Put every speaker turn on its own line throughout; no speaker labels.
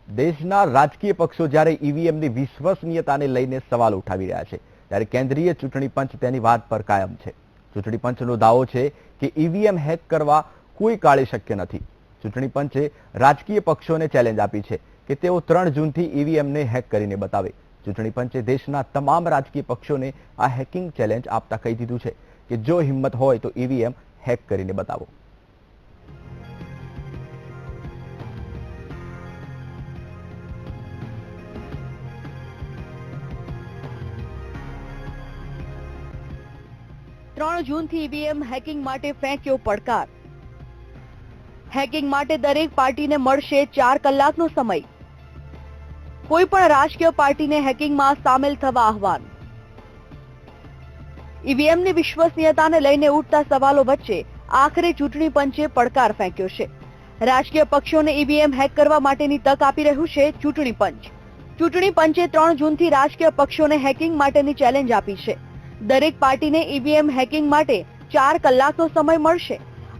દેશના રાજકીય પક્ષો જ્યારે ઈવીએમની વિશ્વસનીયતાને લઈને સવાલ ઉઠાવી રહ્યા છે, ત્યારે કેન્દ્રીય ચૂંટણી પંચ તેની વાત પર કાયમ છે. ચૂંટણી પંચનો દાવો છે કે ઈવીએમ હેક કરવા કોઈ કાળે શક્ય નથી. ચૂંટણી પંચે રાજકીય પક્ષોને ચેલેન્જ આપી છે કે તેઓ 3 જૂનથી ઈવીએમને હેક કરીને બતાવે. ચૂંટણી પંચે દેશના તમામ રાજકીય પક્ષોને આ હેકિંગ ચેલેન્જ આપતા કહી દીધું છે કે જો હિંમત હોય તો ઈવીએમ હેક કરીને બતાવો.
જૂનથી ઈવીએમ હેકિંગ માટે ફેંક્યો પડકાર. હેકિંગ માટે દરેક પાર્ટીને મળશે 4 કલાકનો સમય. કોઈ પણ રાજકીય પાર્ટીને હેકિંગમાં સામેલ થવા આહવાન. ઈવીએમની વિશ્વસનીયતાને લઈને ઉઠતા સવાલો વચ્ચે આખરે ચૂંટણી પંચે પડકાર ફેંક્યો છે. રાજકીય પક્ષોને ઈવીએમ હેક કરવા માટેની તક આપી રહ્યું છે ચૂંટણી પંચ. ચૂંટણી પંચે 3 જૂનથી રાજકીય પક્ષોને હેકિંગ માટેની ચેલેન્જ આપી છે. દરેક પાર્ટીને ઈવીએમ હેકિંગ માટે 4 કલાકનો સમય મળશે.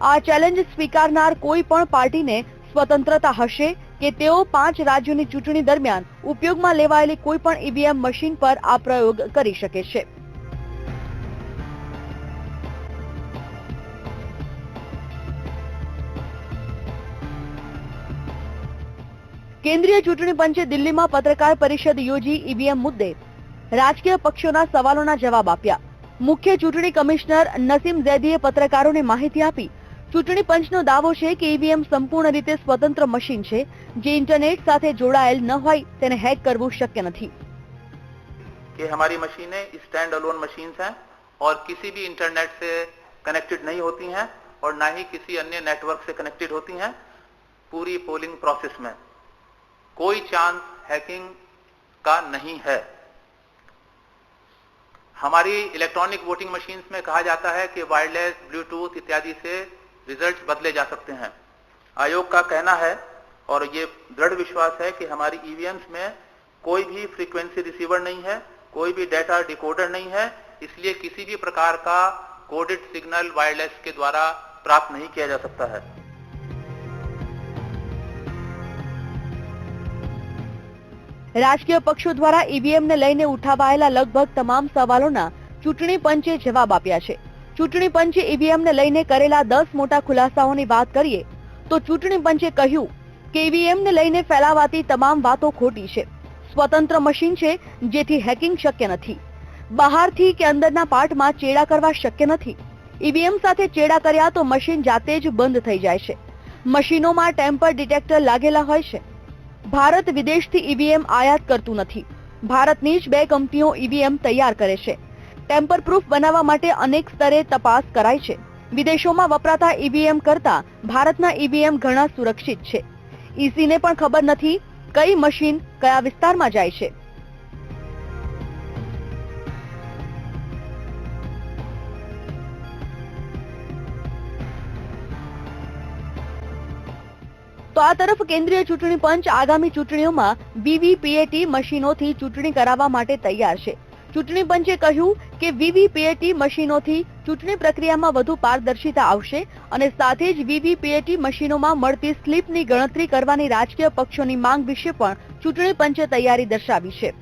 આ ચેલેન્જ સ્વીકારનાર કોઈ પણ પાર્ટીને સ્વતંત્રતા હશે કે તેઓ 5 રાજ્યોની ચૂંટણી દરમિયાન ઉપયોગમાં લેવાયેલી કોઈ પણ ઈવીએમ મશીન પર આ પ્રયોગ કરી શકે છે. કેન્દ્રીય ચૂંટણી પંચે દિલ્હીમાં પત્રકાર પરિષદ યોજી ઈવીએમ મુદ્દે રાજકીય પક્ષોના સવાલોના જવાબ આપ્યા. મુખ્ય ચૂંટણી કમિશનર નસીમ ઝૈદીએ પત્રકારોને માહિતી આપી. ચૂંટણી પંચનો દાવો છે કે ઈવીએમ સંપૂર્ણ રીતે સ્વતંત્ર મશીન છે, જે इंटरनेट સાથે જોડાયેલ ન હોય તેને હેક કરવું શક્ય નથી.
कि हमारी मशीनें स्टैंड अलोन मशीन्स हैं और किसी भी इंटरनेट से कनेक्टेड नहीं होती हैं और ना ही किसी अन्य नेटवर्क से कनेक्टेड होती हैं. पूरी पोलिंग प्रोसेस में कोई चांस हैकिंग का नहीं है. हमारी इलेक्ट्रॉनिक वोटिंग मशीन्स में कहा जाता है कि वायरलेस, ब्लूटूथ इत्यादि से रिजल्ट्स बदले जा सकते हैं. आयोग का कहना है और ये दृढ़ विश्वास है कि हमारी ईवीएम्स में कोई भी फ्रीक्वेंसी रिसीवर नहीं है, कोई भी डेटा डिकोडर नहीं है, इसलिए किसी भी प्रकार का कोडेड सिग्नल वायरलेस के द्वारा प्राप्त नहीं किया जा सकता है.
રાજકીય પક્ષો દ્વારા ઈવીએમને લઈને ઉઠાવાયેલા લગભગ તમામ સવાલોના ચૂંટણી પંચે જવાબ આપ્યા છે. ચૂંટણી પંચે ઈવીએમને લઈને કરેલા 10 મોટા ખુલાસાઓની વાત કરીએ તો ચૂંટણી પંચે કહ્યું કે ઈવીએમને લઈને ફેલાવાતી તમામ વાતો ખોટી છે. સ્વતંત્ર મશીન છે, જેથી હેકિંગ શક્ય નથી. બહારથી કે અંદરના પાર્ટમાં ચેડા કરવા શક્ય નથી. ઈવીએમ સાથે ચેડા કર્યા તો મશીન જાતે જ બંધ થઈ જાય છે. મશીનોમાં ટેમ્પર ડિટેક્ટર લાગેલા હોય છે. ભારત વિદેશથી ઈવીએમ આયાત કરતું નથી. ભારતની જ 2 કંપનીઓ ઈવીએમ તૈયાર કરે છે. ટેમ્પર પ્રૂફ બનાવવા માટે અનેક સ્તરે તપાસ કરાય છે. વિદેશોમાં વપરાતા ઈવીએમ કરતા ભારતના ઈવીએમ ઘણા સુરક્ષિત છે. ઈસીને પણ ખબર નથી કઈ મશીન કયા વિસ્તારમાં જાય છે. તો આ તરફ કેન્દ્રીય ચૂંટણી પંચ આગામી ચૂંટણીઓમાં વીવીપીએટી મશીનોથી ચૂંટણી કરાવવા માટે તૈયાર છે. ચૂંટણી પંચે કહ્યું કે વીવીપીએટી મશીનોથી ચૂંટણી પ્રક્રિયામાં વધુ પારદર્શિતા આવશે અને સાથે જ વીવીપીએટી મશીનોમાં મળતી સ્લીપની ગણતરી કરવાની રાજકીય પક્ષોની માંગ વિશે પણ ચૂંટણી પંચે તૈયારી દર્શાવી છે.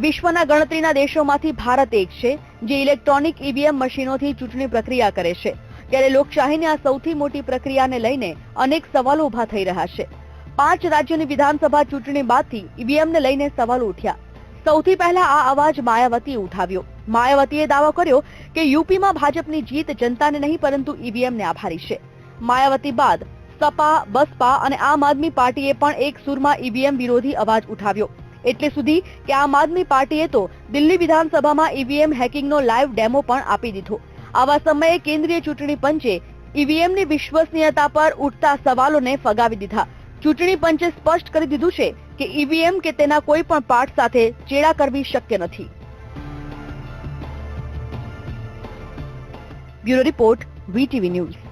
વિશ્વના ગણતરીના દેશોમાંથી ભારત એક છે જે ઇલેક્ટ્રોનિક ઈવીએમ મશીનોથી ચૂંટણી પ્રક્રિયા કરે છે. ત્યારે લોકશાહીની આ સૌથી મોટી પ્રક્રિયાને લઈને અનેક સવાલો ઉભા થઈ રહ્યા છે. 5 રાજ્યોની વિધાનસભા ચૂંટણી બાદથી ઈવીએમને લઈને સવાલો ઉઠ્યા. સૌથી પહેલા આ અવાજ માયાવતીએ ઉઠાવ્યો. માયાવતીએ દાવો કર્યો કે યુપીમાં ભાજપની જીત જનતાને નહીં પરંતુ ઈવીએમને આભારી છે. માયાવતી બાદ સપા, બસપા અને આમ આદમી પાર્ટીએ પણ એક સુરમાં ઈવીએમ વિરોધી અવાજ ઉઠાવ્યો. એટલે સુધી કે આમ આદમી પાર્ટીએ તો દિલ્હી વિધાનસભામાં ઈવીએમ હેકિંગનો લાઈવ ડેમો પણ આપી દીધો. આવા સમયે કેન્દ્રીય ચૂંટણી પંચે ઈવીએમની વિશ્વસનીયતા પર ઉઠતા સવાલોને ફગાવી દીધા. ચૂંટણી પંચે સ્પષ્ટ કરી દીધું છે કે ઈવીએમ કે તેના કોઈ પણ પાર્ટ સાથે ચેડા કરવી શક્ય નથી. Bureau report, VTV news.